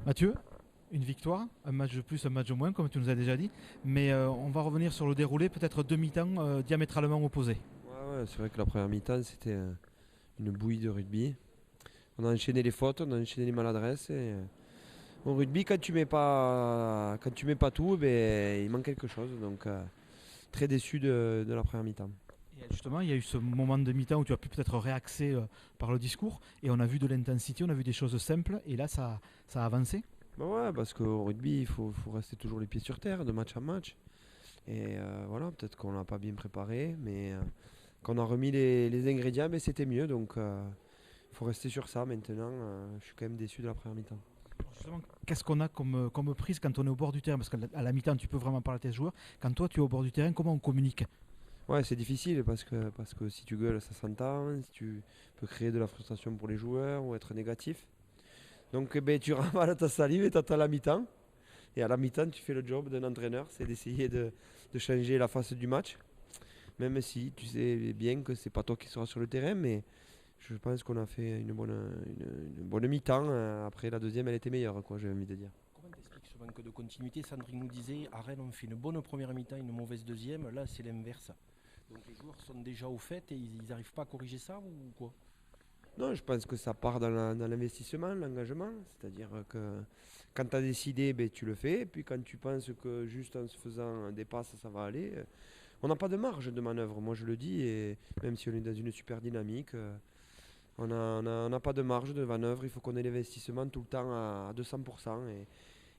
Mathieu, une victoire, un match de plus, un match de moins, comme tu nous as déjà dit. Mais on va revenir sur le déroulé, peut-être deux mi-temps diamétralement opposés. Ouais, c'est vrai que la première mi-temps, c'était une bouillie de rugby. On a enchaîné les fautes, on a enchaîné les maladresses. Au rugby, quand tu mets pas tout, ben, il manque quelque chose. Donc, très déçu de la première mi-temps. Et justement, il y a eu ce moment de mi-temps où tu as pu peut-être réaxer par le discours. Et on a vu de l'intensité, on a vu des choses simples. Et là, ça a avancé. Ben ouais, parce qu'au rugby, il faut rester toujours les pieds sur terre, de match à match. Et voilà, peut-être qu'on l'a pas bien préparé, mais quand on a remis les ingrédients, ben, c'était mieux. Donc, il faut rester sur ça. Maintenant, je suis quand même déçu de la première mi-temps. Justement, qu'est-ce qu'on a comme prise quand on est au bord du terrain? Parce qu'à la mi-temps, tu peux vraiment parler à tes joueurs. Quand toi, tu es au bord du terrain, comment on communique? Ouais, c'est difficile parce que si tu gueules, ça s'entend. Si tu peux créer de la frustration pour les joueurs ou être négatif. Donc, ben, tu ravales ta salive et t'attends la mi-temps. Et à la mi-temps, tu fais le job d'un entraîneur, c'est d'essayer de changer la face du match. Même si tu sais bien que c'est pas toi qui seras sur le terrain, mais je pense qu'on a fait une bonne mi-temps. Après, la deuxième, elle était meilleure, quoi, j'ai envie de dire. Comment t'expliques ce manque de continuité? Sandrine nous disait, à Rennes on fait une bonne première mi-temps, une mauvaise deuxième, là c'est l'inverse. Donc les joueurs sont déjà au fait et ils n'arrivent pas à corriger ça ou quoi? Non, je pense que ça part dans l'investissement, l'engagement. C'est-à-dire que quand tu as décidé, ben, tu le fais. Et puis quand tu penses que juste en se faisant des passes, ça va aller, on n'a pas de marge de manœuvre, moi je le dis. Et même si on est dans une super dynamique, on n'a pas de marge de manœuvre. Il faut qu'on ait l'investissement tout le temps à 200%.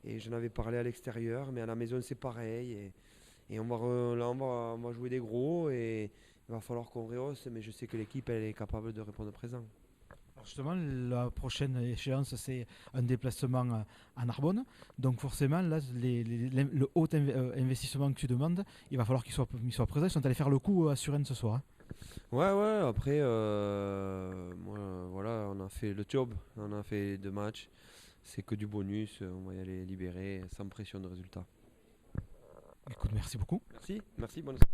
Et j'en avais parlé à l'extérieur, mais à la maison c'est pareil. Et là, on va jouer des gros. Et il va falloir qu'on rehausse. Mais je sais que l'équipe, elle est capable de répondre présent. Alors justement, la prochaine échéance, c'est un déplacement à Narbonne. Donc forcément, là, le haut investissement que tu demandes, il va falloir qu'ils soient présents. Ils sont allés faire le coup à Suresnes ce soir, hein. Ouais, ouais, après, moi, voilà, on a fait le job, on a fait deux matchs, c'est que du bonus, on va y aller libéré, sans pression de résultat. Écoute, merci beaucoup. Merci, merci, bonne soirée.